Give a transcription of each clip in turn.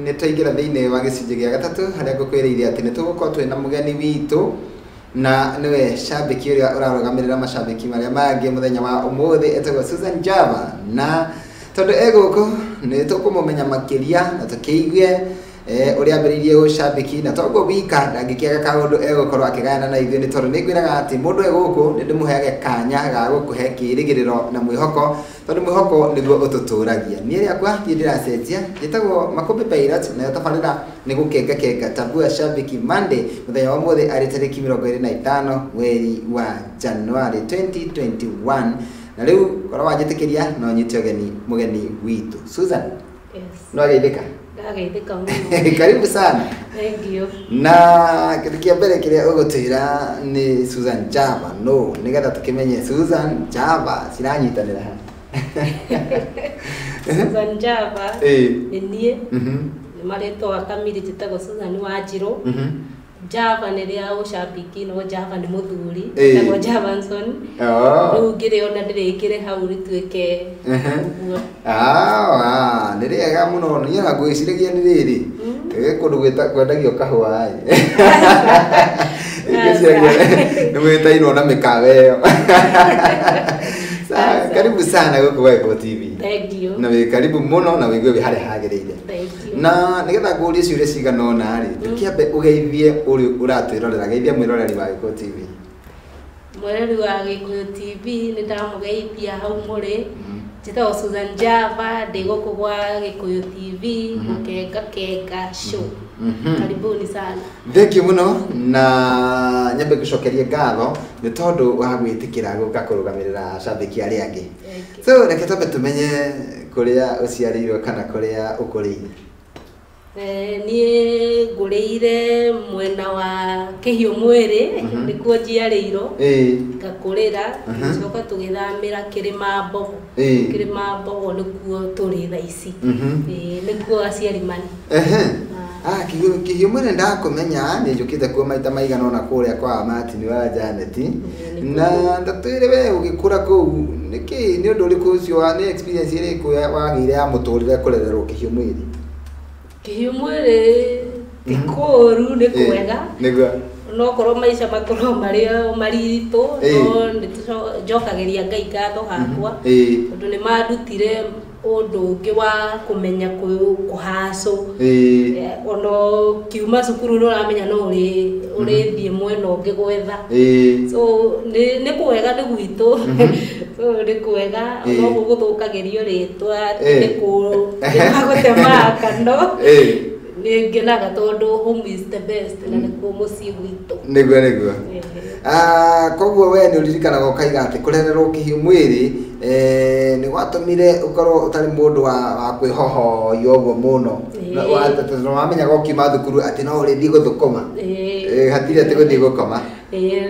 nä twaingä ra thä inä wa gä cunjä gä a gatatå harä a ngå kwä rä ire atä nä tå gå korwo twä na må geni witå na nä we cambäki å rä a å rarogamä rä ra macambäki marä a mangä må thenya wa å må thä etagwo Susan Java na tondå egå kå nä tå kå må menya makä ria na tå kä igue å rä a ambä rä irie gå cambäki na toguo wika ndangä kä aga kaå ndå egå korwo akä gayana na ithuä nä tondå nä ngwä raga atä må ndå egå kå nä ndä må heage kanya ga gå kå he kä rä gä rä ro na mwä hoko tondå mwä hoko nä guo å tå tå ragia niä rä akwa thiä ndä racenjia gätagwo Makumbi Pilot nayo tabarä ra nä gå kenga kenga Tambua Shabiki Monday må thenya wa må thä arä tarä ki 25 mweri wa Januari 2021 na rä u korwo wanjä tä kä ria no nyite må geni witå Susan. Yes. No ageithä Ndageithĩka mũno. Karibu sana. Thank you. Na kĩndũ kĩa mbere kĩrĩa ũgũtwĩra nĩ Susan Java no nĩgetha tũkĩmenye Susan Java ciranyitanĩra ha. Susan Java nĩ niĩ nĩ marĩtwa kamiri njĩtagwo Susan Wanjirũ. Java nĩ rĩa ũcambĩki no Java nĩ mũthuri etagwo Javanson. Rĩu ngĩrĩona ndĩrĩkĩre hau rĩtuĩke ũguo. Nĩ rĩega mũno niĩ ona ngwĩciragia nĩ rĩrĩ kũndũ kwendagio kahũa nĩ mwĩtairwo na mĩkawa ĩyo. Karibu sana gũkũ Wico TV. Thank you. Na wĩ karibu mũno na wĩigue wĩ harĩa hagĩrĩire. Thank you. Na nĩgetha ngũrie ciũria cigana ũna rĩ tũkĩambe ũgeithie ũrĩa ũratwĩrorera geithia mwĩroreri wa Wico TV. Mwĩroreri wa Wico TV nĩ ndamũgeithia hau mũrĩ njĩtagwo Susan Java ndĩ gũkũ gwa Gĩkũyũ TV gũkenga show. Karibuni sana. Thank you mũno na nyambe gũcokeria ngatho nĩ tondũ wa gwĩtĩkĩra gũka kũrũgamĩrĩra cambĩki arĩa angĩ. So reke twambe tũmenye kũrĩa ũciarĩirwo kana kũrĩa ũkũrĩire. Niĩ ngũrĩire mwena wa Kĩhiũ Mwĩrĩ nĩkuo njiarĩirwo ngakũrĩra ngacoka tũgĩthamĩra Kĩrĩma Mbogo. Kĩrĩma Mbogo nĩkuo tũrĩ thaa ici nĩkuo aciari mani. Kĩhiũ Mwĩrĩ ndakũmenya nĩ njũkĩte kuo maita maigana ona kũrĩa kwa Martin wa Janet na ndatwĩre we ũgĩkũra kũu nĩkĩ nĩ ũndũ ũrĩkũ ũcio nĩ experience ĩrĩkũ wagĩire ya mũtũrĩre kũrererwo Kĩhiũ Mwĩrĩ? Kĩhiũ Mwĩrĩ ti kũũru nĩ kwega no korwo maica makorwo marĩ maritũ no nĩtũjokagĩria Ngai ngatho hakwa tondũ nĩ mandutire ũndũ ũngĩ wa kũmenya kũhacũ ona kiuma cukuru no ũramenya no ũrĩthiĩ mwena ũngĩ gwetha so nĩ kwega nĩ gwitũ so nĩ kwega no gũthũkagĩrio rĩtwa nĩgũtema kano nĩngenaga tondũ home is the best na nĩkuo mũciĩ gwitũ. Nĩguo koguo we nĩ ũririkanaga ũkaiga atĩ kũrererwo Kĩhiũ Mwĩrĩ nĩ gwatũmire ũkorwo ũtarĩ mũndũ wa kwĩhohoia ũguo mũno na wamenyaga ũkiuma thukuru atĩ no ũrĩthiĩ gũthũkũma hatirĩ atĩ gũthiĩ gũkoma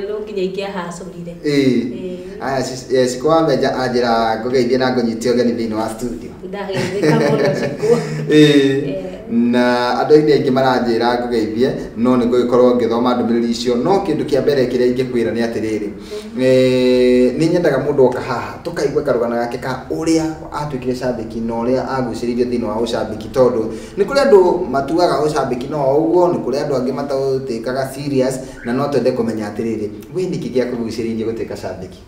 no nginya ingĩahacũrire. Cikũ wa Menja anjĩra ngũgeithie na ngũnyitie ũgeni thĩinĩ wa studio. Ndageithĩka mũno Cikũ. Na andũ aingĩ maranjĩra ngũgeithie no nĩ ngũgĩkorwo ngĩthoma ndũmĩrĩri icio no kĩndũ kĩa mbere kĩrĩa ingĩkwĩra nĩ atĩrĩrĩ nĩ nyendaga mũndũ oka haha tũkaigua karũgano gake ka ũrĩa atuĩkire cambĩki na ũrĩa agucĩrĩirio thĩinĩ wa ũcambĩki tondũ nĩ kũrĩ andũ matuaga ũcambĩki no ũguo nĩ kũrĩ andũ angĩ mataũtĩkaga serious na no twende kũmenya atĩrĩrĩ we nĩkĩ gĩakũgucĩrĩirie gũtuĩka cambĩki?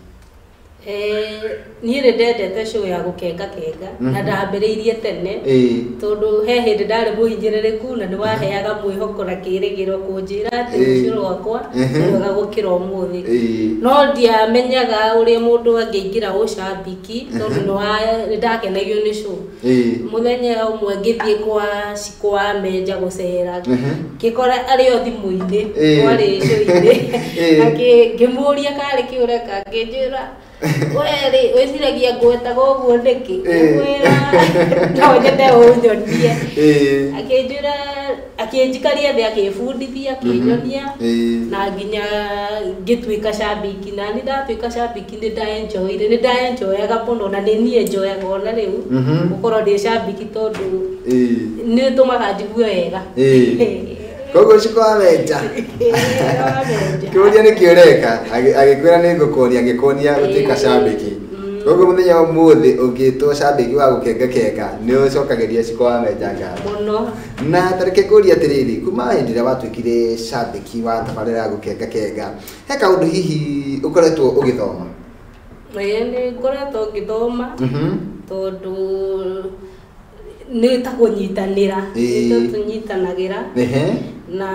Niĩ nĩ ndendete show ya gũkenga na ndambĩrĩirie tene tondũ he hĩndĩ ndarĩ mũhinyĩrĩrĩku na nĩ waheaga mwĩhoko na kĩĩrĩgĩro kũnjĩra atĩ rũciũ rwakwa nĩ wega gũkĩra ũmũthĩ no ndiamenyaga ũrĩa mũndũ angĩingĩra ũcambĩki tondũ nĩ ndakenagio nĩ show. Mũthenya ũmwe ngĩthiĩ kwa Cikũ wa Menja gũcera ngĩkora arĩ o thimũ-inĩ warĩ show-inĩ ngĩmũria karĩ kĩũreka ngĩnjĩra weri wĩciragia ngwĩtaga ũguo nĩkĩ ngwĩra no nyende ũnyonie akĩnjĩra akĩnjikaria thĩ akĩbundithia akĩnyonia na nginya ngĩtuĩka cambĩki na nĩ ndatuĩka cambĩki nĩ ndaenjoyaga mũno na nĩ niĩ njoyaga ona rĩu gũkorwo ndĩ cambĩki tondũ nĩ tũmaga njigue wega. Koguo Cikũ wa Menja kĩũria nĩ kĩũreka agĩkwĩra nĩ ngũkũria agĩkũnia gũtuĩka cambĩki Koguo muthenya umuthi ungitwo shabiki wa gukenga ni ucokageria cikoa menjanga muno na tareke kuria atiriri kuma hindira watwikire shabiki wa tabarira gukenga he kaundu hihi ukoretwo ugithoma ni ngoretwo ngithoma tondu ni ta kunyitanira ni tunyitanagira na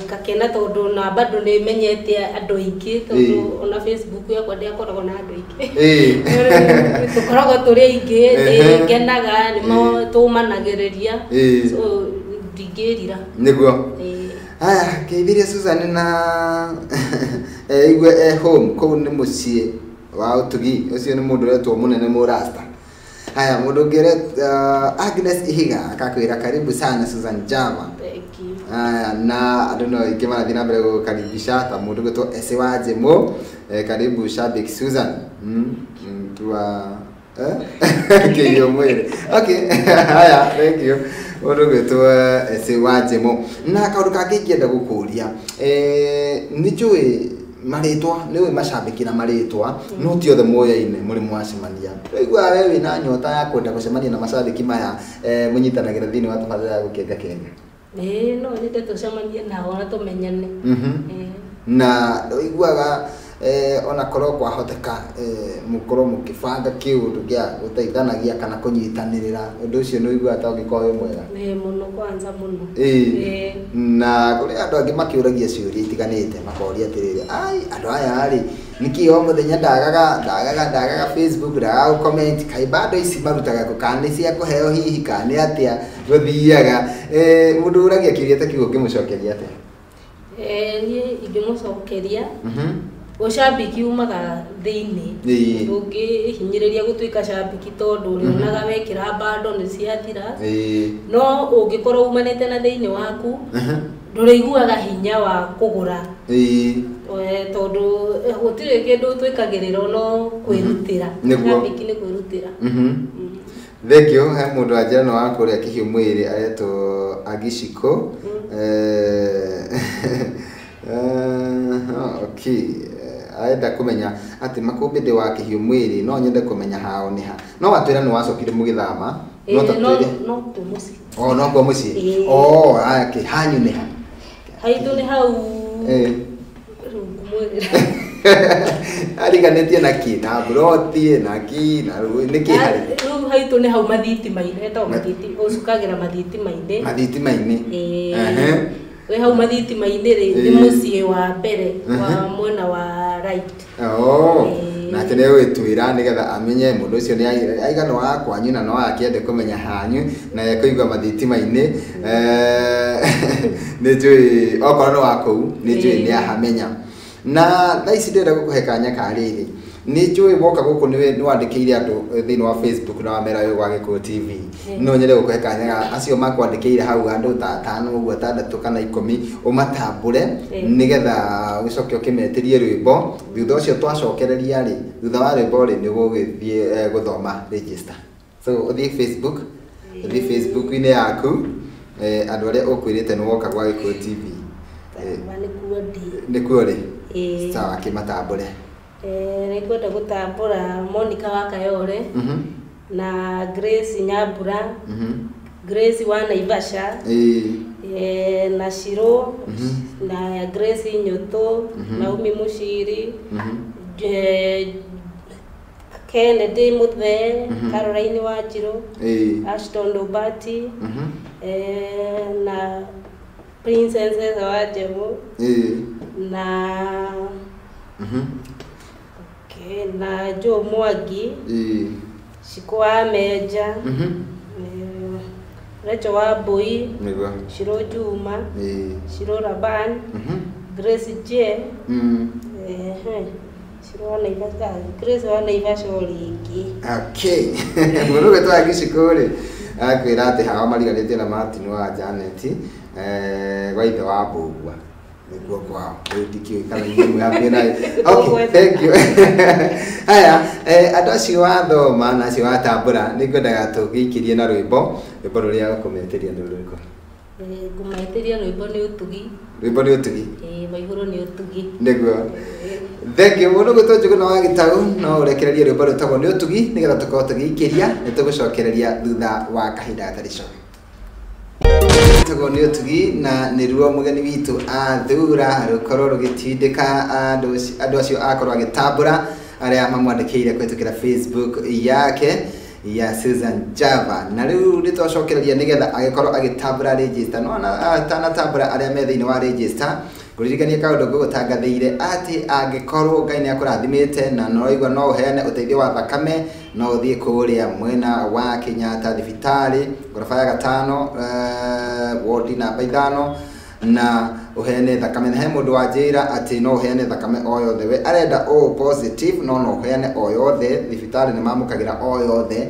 kakena tondu na bado ni menyete andu aingi tondu ona Facebook yakwa ndiakoragwo na andu aingi tukoragwo turi aingi ngenaga nimo tumanagiriria so ndingirira niguo aya keithiria Susan na igwe home ko ni mucie wa utugi ucio ni mundu retwo munene murasta haya mundu ngere Agnes Ihiga akakwira karibu sana Susan Java. Na I don't know ikimana thina mbere gukaribisha ta mundu gitwo ese wa Jemo karibu shabiki Susan tua kiyo mwere okay haya thank you mundu gitwo ese wa Jemo na kaundu kangienda gukuria nijui maritwa niwe mashabiki na maritwa no ti othe moyaine muri mwacemania igwa wewe na nyota ya kwenda gucemania na mashabiki maya munyitanagira thini wa tabarira gukenga no nite tucemanie nao na tumenyane na igwaga ona korwo kwahoteka mukoro mukibanga kiundu gia gutaithanagia kana kunyitanirira undu ucio no igwa ta ungikoyo mwega muno kwanza muno na kuri andu angi makiuragia ciuria itiganite makoria atiriri ai andu aya ari niki o muthenya ndagaga Facebook ndagaga comment kai bado ici marutaga kukani cia kuheo hihi kani atia guthiaga mundu uragia kiuria ta kiugo kimucokeria atia ni ingimucokeria ushabiki umaga thiini ungihinyiriria gutuika shabiki tondu urionaga wekira bado ni ciathira no ungikorwo umanite na thiini waku nduriguaga hinya wa kugura tondu gutire kindu twikagirira no kwirutira shabiki ni kwirutira thank you he mundu ajira no akuria kihiu mwiri areto Agishiko okay aenda kumenya ati makumbinde wa kihiu mwiri no nyende kumenya hao ni ha no watwira ni wacokire mugithama no tatwire no kumuci no kwa muci ake hanyu ni ha haitu ni hau ariganetie na ki na broti na ki na niki hari haitu ni hau mathiti maine to mathiti usukagira mathiti maine we hau mathiti maine ri mucie wa mbere wa mwena wa right na tene wetwira nigetha amenye mundu ucio ni aigana wa kwanyu na no akiende kumenya hanyu na yakuigwa mathiti maine ni jui okorwo wa kou ni jui ni ahamenya na thaici ndenda gukuhe kanya kariri ni jui woka guku ni wandikire andu thini wa Facebook na wamera yo gwa Gikuyu TV no nyende gukuhe kanya acio makwandikire hau andu ta 5 uguo 6 kana 10 umatambure nigetha ucoke ukimetirie rwimbo thutha ucio twacokereria ri thutha wa rwimbo ri ni gugithie guthoma register so uthie Facebook ine yaku andu aria ukwirite ni woka gwa Gikuyu TV ni kuori sawa kimatambure nikwenda gutambura Monica wa Kayore na Grace Nyambura Grace wa Naivasha na Shiro na Grace Nyoto na Umi Mushiri Kennedy Muthe Caroline Wachiro Ashton Dobati na Princess wa Jemo na na Jo Mwangi Shikwa Meja Recho wa Boy Shiro Juma Shiro Raban Grace J Shiro wa Naivasha Grace wa Naivasha oringi okay muruge twagicikore akwira ati hawa marigarite na Martin wa Janet waithe wa Mbugua niguo kwao ndikio kana nyumu hapi nayo okay thank you haya andu acio wathoma na acio watambura nikwendaga tugikirie na rwimbo ruria ukometeria ndu rwiko Ngumaitiria rwimbo ni utugi. Rwimbo ni utugi. Maihuru ni utugi. Niguo. Thenge muno gutonjugu na wagitau no urekereria rwimbo rutagwo ni utugi nigetha tukorwo tugiikiria ni tugucokereria thutha wa kahinda gatarico. Tugwo ni utugi na niruo mugeni witu athura rukorwo rugitindika andu acio akorwo agitambura aria mamwandikire kwitukira Facebook yake ya Susan Java na riu ritwacokereria nigetha agikorwo agitambura register no atanatambura aria me thiini wa register kuririkania kaundu gugutangathire ati angikorwo Ngai ni akurathimite na noigwa no uheane uteithio wa thakame no uthie kuria mwena wa Kenyatta thibitari gorofa ya 5 ward namba 5 na uheane thakame na he mundu wanjira ati no uheane thakame o yothe we arenda o positive no uheane o yothe thibitari ni mamukagira o yothe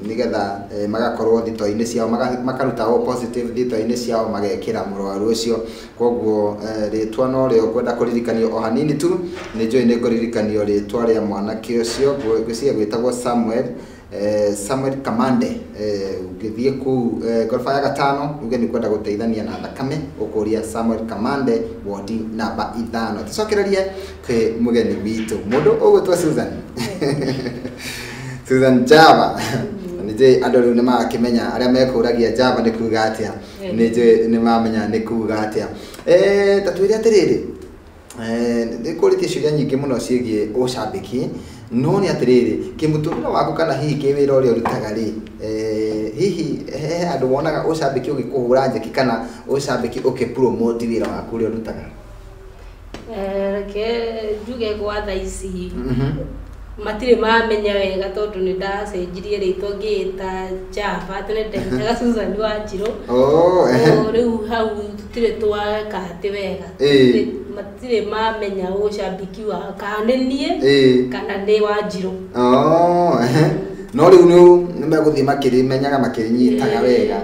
nigetha magakorwo thito-ini ciao makaruta o positive thito-ini ciao magekira murwaru ucio koguo ritwa no rio kwenda kuririkanio o hanini tu ni njoi ni kuririkanio ritwa ria mwanake ucio gwiciria gwitagwo Samuel Kamande ugithie ku gorofa ya 5 uge ni kwenda guteithania na thakame ukuria Samuel Kamande wodi namba 5 tucokererie ke mugeni witu mundu ugutwa Susan Java nije andu riu nimakimenya aria mekuragia Java ni kuga atia nije nimamenya ni kuga atia tatwire atiriri ndikurite ciuria nyingi muno ciegie ucambiki no ni atiriri kimutumira waku kana hihi kiwira uria urutaga ri hihi andu wonaga ucambiki ugikuhura njeki kana ucambiki ukipromote wira waku uria urutaga ke juge kwa thaisi matire mamenya wega tondu ni ndacenjirie ritwa ngita Java tene ndetaga Susan Wanjiru riu hau tutire twaka ati wega matire mamenya ucambiki wa kanenie kana ndi Wanjiru no riu ni meguthie makirimenyaga makirinyitaga wega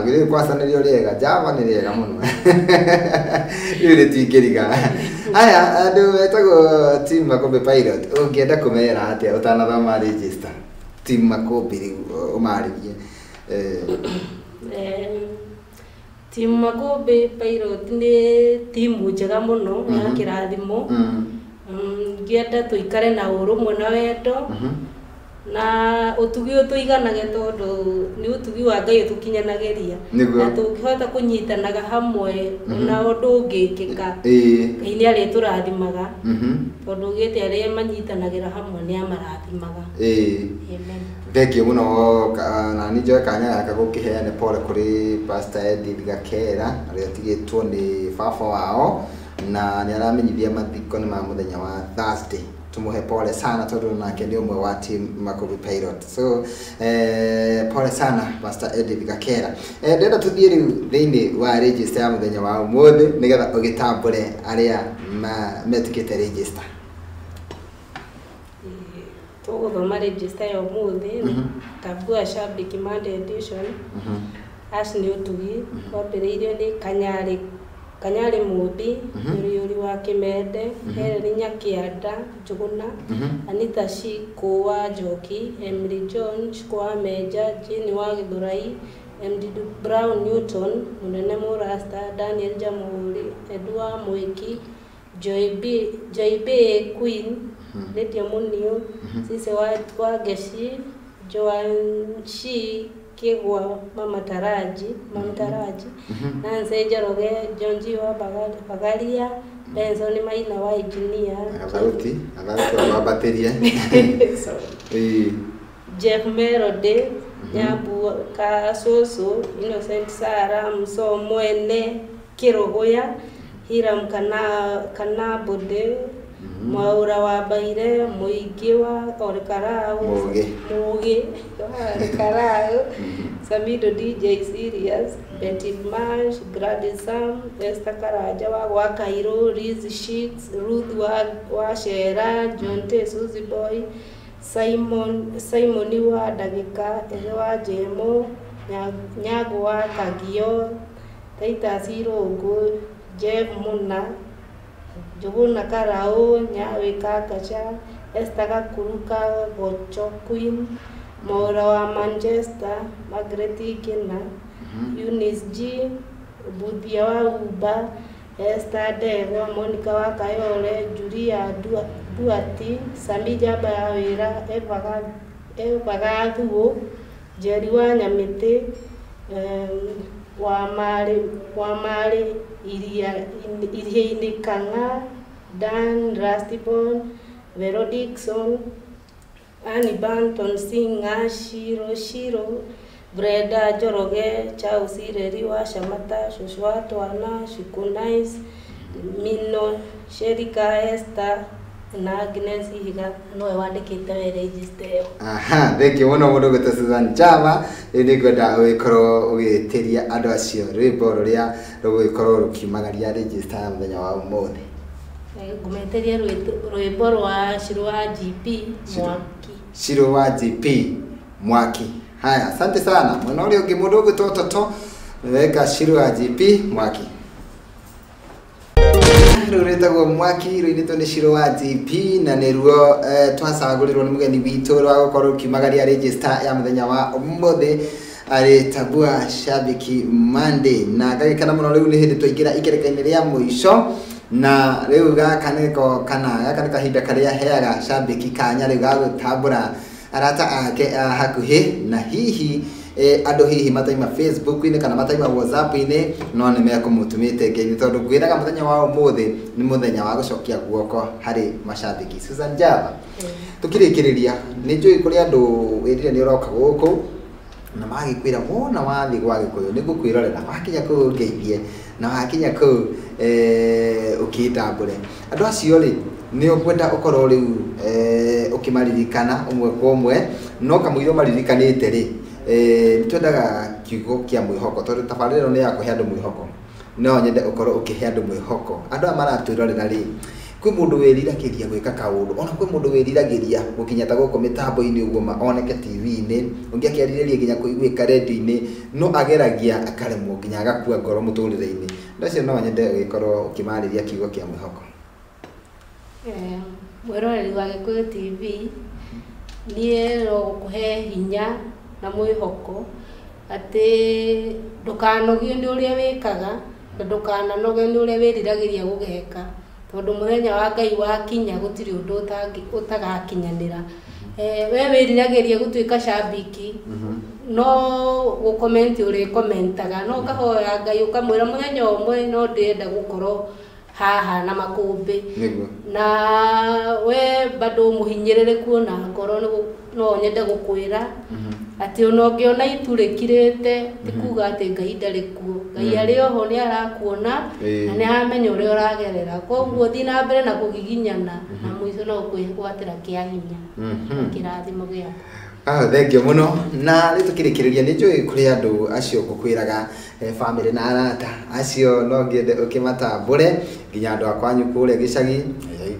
gire kwasanirio riega Java ni riega muno riu ritingiriga aya andu wetago team Makombe Pilot ungienda kumera atia utanathoma register team Makombe umaririe team Makombe Pilot ni timu njega muno ya kirathimo ngienda tuikare na urumwe na wendo na utugi utuiganage tondu ni utugi wa Ngai tukinyanageria na tukihota kunyitanaga hamwe na undu ungikika Ngai ni ari turathimaga tondu gite ari manyitanagira hamwe ni amarathimaga amen thengio muno na ni njoe kanya yaka gukiheane pole kuri Pastor Edith Gakera ari atigitwo ni baba wao na ni aramenyithia mathiko ni ma muthenya wa Thursday tumuhe pole sana tondu nake ni umwe wa team Makombe Pilot so pole sana Pastor Edith Gakera ndenda tuthie riu thiini wa register ya muthenya wa umuthi nigetha ugitambure aria metikite register tuguthoma register ya umuthi tabua shabiki Monday edition ni utugi wambiriirio ni Kanyari Mumbi yuri wa Kimende Heri Nyakianda Njuguna Anita Shiko wa Njoki Emily John kwa Meja Jini wa Githurai MD Brown Newton Munene Murasta Daniel Jamuri Edward Mwiki Joy B Queen Lydia Munio Sise wa Geshi Joanshi Kigwa Mama Taraji Nancy Jaroge Jonji wa Bagaria Benson Maina wa engineer Abauti wa bateria Jeff Merode Nyabu Kasoso Innocent Sara Mso Mwene Kirogoya Hiram Kana Bode Mwaura wa Baire Muigi wa Orkarao Mugi Orkarao Samido DJ Serious Betty Marsh Gladys Sam Esther Karaja wa Cairo Riz Sheets Ruth wa Shera Jonte Suzy Boy Simon wa Dagika Ewa Jemo Nyago wa Kagio Taita Sirogo Jeff Muna Juguna Karao Nyawe Kakacha Estaga Kuruka Gocho Queen Mora wa Manchester, Margaret Kina, Eunice G, Budia wa Uba, Esther Dego, Monica wa Kayole, Julia Duati, Samija Bawira, Eva Gaduo, Jerry wa Nyamete, Wamari Iria Kanga, Dan Rastipon, Vero Dixon, Annie Banton Singa, Shiro, Breda Joroge, Chausi Reriwa, Shamata, Shoshua Twana, Shukunais, Mino, Sherika Esther, na Agnes Higa, no wandikite we register. Aha, thank you muno gutu Susan Java, ndi gwenda wikoro ugitiria andu acio rwimbo ruria rugikoro rukimagaria register muthenya wa umuthi. Ngumeteria rwimbo rwa Shiro wa GP Mwaki. Shiro wa GP Mwaki. Haya, asante sana. Mwana ule ungi mundu gwitototo weka Shiro wa GP Mwaki. Ruretago Mwaki ruinitwo ni Shiro wa GP na niruo twacagurirwo ni mugeni witu rwa gukorwo kimagaria register ya muthenya wa umuthi ari Tabua Shabiki Monday na gagikana muno riu ni hindi twaingira ikereka-ini ria muico na riu gaka niko kahinda karia heaga Shabiki kanya riu ga gutambura arata ake hakuhi na hihi andu hihi mataima Facebook ine kana mataima WhatsApp ine no ne meko mutumite ngeini tondu gwiraga muthenya wa umuthi ni muthenya wa gucokia guoko hari mashabiki. Susan Java tukirikiriria ni njui kuri andu wirire ni uroka guku na magikwira wona wathi gwa Gikuyu ni gukwirorera wakinya ku ngeithie na wakinya ku ukitambure andu acio ri ni ukwenda ukoro riu ukimaririkana umwe kwa umwe no kamwiro maririkanite ri twendaga kiugo kia mwihoko tondu tabariro ni ya kuhe andu mwihoko no nyende ukoro ukihe andu mwihoko andu amaratwirorera ri kwi mundu wiriragiria gwika kaundu ona kwi mundu wiriragiria gukinya ta guko mitambo-ini uguo maoneke TV-ini ungi akiaririria ginya kuiguika radio-ini no ageragia akaremwo ginya agakua ngoro muturire-ini ndacio no nyende ugikorwo ukimariria kiugo kia mwihoko. Mwiroreri wa Gikuyu TV nie ro gukuhe hinya na mwihoko ati ndukanogio ni uria wikaga na ndukananoge ni uria wiriragiria gugeka tondu muthenya wa Ngai wakinya gutiri undu utagakinyanira. We wiriragiria gutuika shabiki no gukomenti uri komentaga no kahoya Ngai ukamwira muthenya umwe no ndienda gukorwo haha na makumbi na we bado muhinyirire kuona ngoro no nyende gukwira ati ono ngiona itu rikirite tikuga ati Ngai ndari kuo Ngai ari oho ni arakuona na ni amenya uria uragerera koguo thi na mbere na kugiginyana na mwico no kwigwatira kia hinya kirathimo giaku. Thank you muno na ritukirikiriria ni njui kuri andu acio gukwiraga family na arata acio no ngiende ukimatambure ginya andu akwanyu kure gicagi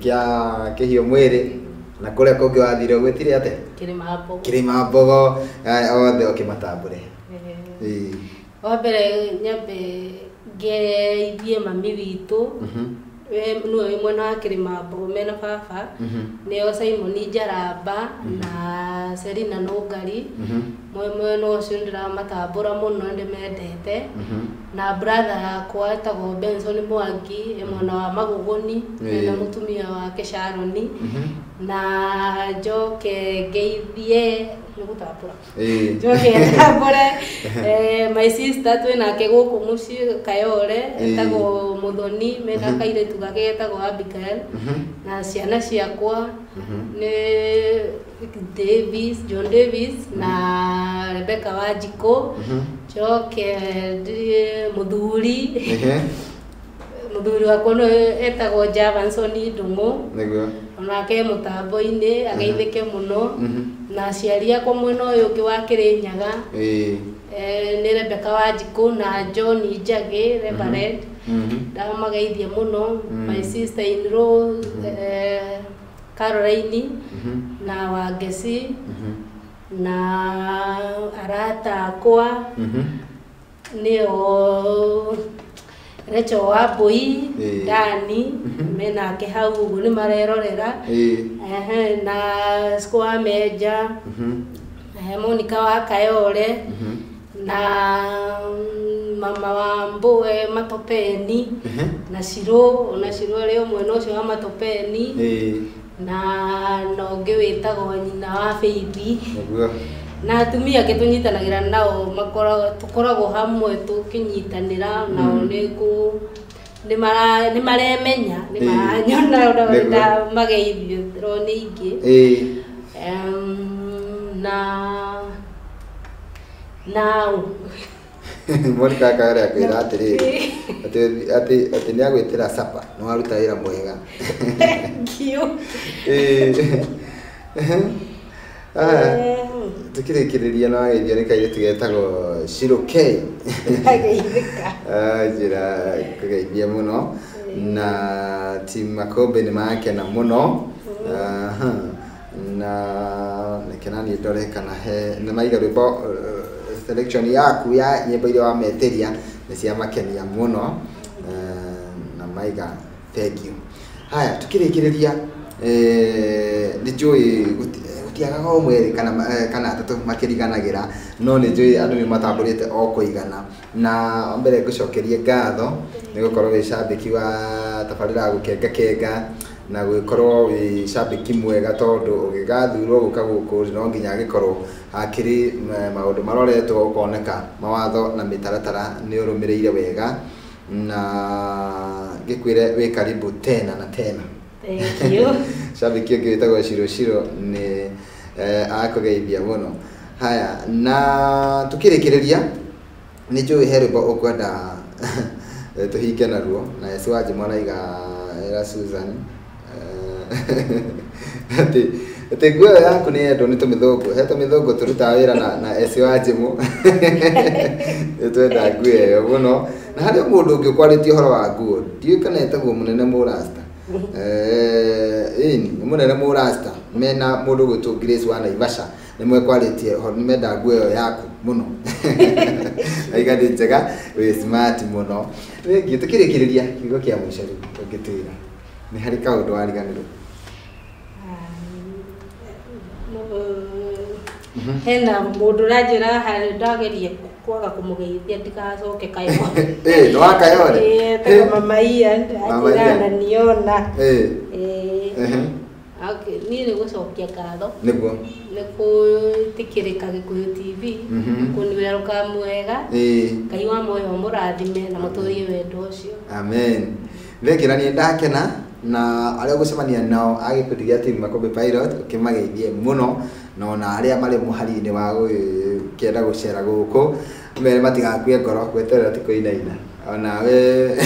kia kihio mwiri na kure kungi wathire gwitire ate Kirima Mbogo othe ukimatambure. Wa mbere nyambe ngeithie mami witu we mwena wa Kirima Mbogo mena baba nio Simon Njaramba na Serina Nugari mwena ucio ndiramatambura muno ndimendete na brother yakwa etagwo Benson Mwangi mwena wa Maguguni na mutumia wake Sharoni na Njoke ngeithie nigutambura Njoke ntambure my sister twinake guku mucii Kayole etagwo Muthoni mena kairetu gake etagwo Abigail na ciana ciakwa ni John Davis na Rebecca Wanjiko Njoke muthuri wakwa no etagwo Javanson Ndungu onake mutambo-ini ageithike muno na aciari akwa mwena uyu ungi wa Kirinyaga ni Rebecca Wanjiko na John Njagi Reverend ndamageithia muno my sister in law Caroline na Wangeci na arata akwa nio Recho Wambui Dani mena ke hau uguo ni marerorera na Square Meja Monica wa Kayole na mama wa Mbowe Matopeni na Shiro leo mweno ucio wa Matopeni na nonge witagwo nyina wa Feithi na atumia ke tunyitanagira nao tukoragwo hamwe tukinyitanira nao ni maremenya ni maranyona unda mageithio roni ingi now Monica kare akwira atiri ati ni agwitira sapa no aruta wira mwega kio tukirikiriria no ageithio ni kaire tugetagwo Shiro K jira kugeithia muno na team Makombe ni makena muno na nekenani ndore kana he na maiga rwimbo selection yaku ya nyimbo ile wa meteria ni cia makenia muno na maiga thank you. Haya tukirikiriria ni joy gutiagaga omwe kana atatu makiriganagira no ni joy andu ni matamburite o kuigana na mbere ngucokerie ngatho ni gukorwo wi shabiki wa tabarira gukenga na gwikorwo wi shabiki mwega tondu ugigathurwo guka guku no nginya gikorwo akiri maundu maroretwo ukoneka mawatho na mitaratara ni urumireire wega na gikwire wi karibu tena na tena. Thank you. Shabiki ngitagwo Shiro ni akugeithia muno. Haya na tukirikiriria ni njui herbo ukwenda tuhike naruo na Yesu aje mwana iga era Susan ati guo yaku ni endo ni tumithungu he tumithungu turuta wira na Yesu aje mu twenda guo muno na hari mundu ungi kwaritie horo wa guo ndiukana etagwo munene murasta ni munene murasta mena mundu gwitu Grace wa Naivasha nimwe kwaritie horo nimenda guo yaku muno aiga njega we smart muno wengi tukirikiriria kigo kia mwisho ngitira ni hari kaundu wariganirwo hena mundu rajira hari ndagerie kwaga kumugeithia ndikacoke Kayole no Kayole ta mama Ian ajira niona okay ni ni gucokia ngatho niguo ni tikirika Gikuyu TV kuniweruka mwega Ngai wa moyo murathime na muturie wendo ucio amen thekira ni ndakena na aria gucemania nao agikundi gia team Makombe Pilot ukimageithie muno no na aria mari muhari-ini wa kienda gucera guku mere matigakue ngoro gweterera tiko inaina ona we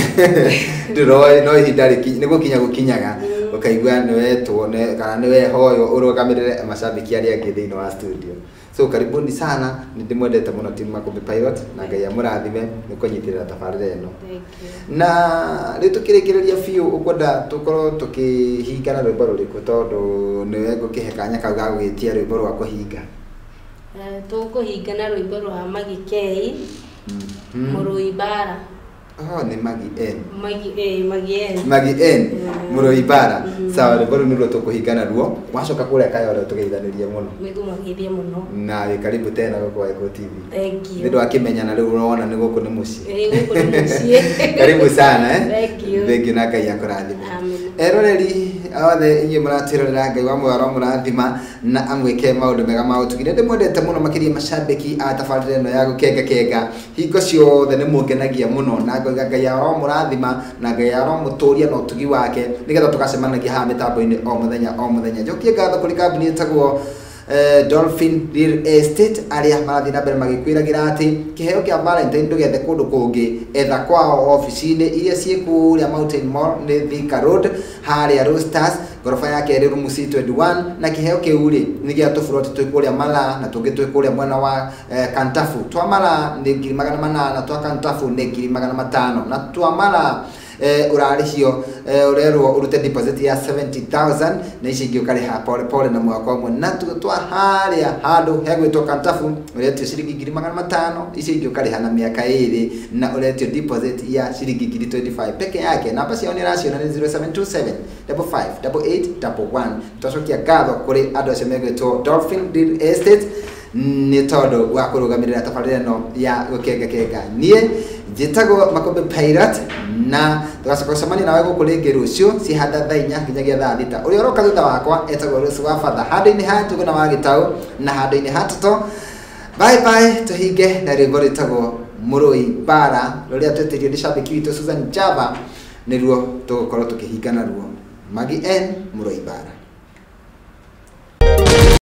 nduroi no ihinda riki niguo gukinyaga ukaigua niwe tuone kana niwe hoyo urugamirire mashabiki aria angi thiini wa studio so karibuni sana ndimwendete muno team Makombe Pilot na Ngai amurathime ni kunyitirira tabarira eno na ritu kirikiriria fiu ukwenda tukorwo tukihingana rwimbo ruriku tondu niwe ngukihekanya kau ga gwitia rwimbo rwa kuhinga tukuhingana rwimbo rwa Magi K Muruibara ni Magi N Magi N Muruibara sawa rwimbo runo tukuhingana ruo wacoka kuria Kayole tugeithanirie muno nigumageithie muno na karibu tena kwa Eko TV thank you ndio akimenyana riu unaona ni guku ni mucii guku ni mucii karibu sana thank you na Ngai akurathime eroreri othe inyi muratirorera Ngai wa mwaro murathima na amwike maundu mega ma utugire ndimwendete muno makiria mashabiki a tabarira eno ya gukenga hingo ciothe ni mungenagia muno na Ngai wa murathima na Ngai wa muturia na utugi wake nigetha tukacemanagia ha mitambo-ini o muthenya njokie ngatho kuri kambuni itagwo Dolphin Real Estate aria marathi na mbere magikwiragira ati kiheo kia Valentine ndugethe kundu kungi etha kwao office-ini iria ciekuria Mountain Mall ni Thika Road haria Roosters gorofa yake ri room C21 na kiheo kiuri ni gia tofuroti twikuria Mala na tungi twikuria mwena wa Kantafu twa Mala ni 800 twa Kantafu ni 500 na twa Mala urarihio urerwo urute deposit ya 70,000 na ici ingĩ ukariha pole na mwaka umwe na twa haria handu hegwitwo Kantafu uretio ciringi 500 ici ingĩ ukariha na miaka 2 na uretio deposit ya ciringi 25 peke yake namba ciao ni raciona ni 0727 558811 twacokia ngatho kuri andu acio megwitwo Dolphin Real Estate nĩ tondũ wa kũrũgamĩrĩra tabarĩra ĩno ya gũkenga niĩ njĩtagwo Makombe Pirate na tugacoka gũcemania nawe gũkũ rĩngĩ rũciũ cihanda thaa 4 nginyagia thaa 6 ũrĩa ũroka thutha wakwa etagwo Rose wa Father handũ-inĩ ha Njũgũna wa Gĩtaũ na handũ-inĩ ha Toto. Bye bye, tuhinge na rwĩmbo rwĩtagwo Mũrũi Bara rũrĩa twetĩrio nĩ shabiki witũ Susan Java nĩruo tũgũkorwo tũkĩhinga naruo. Magi N Mũrũi Bara.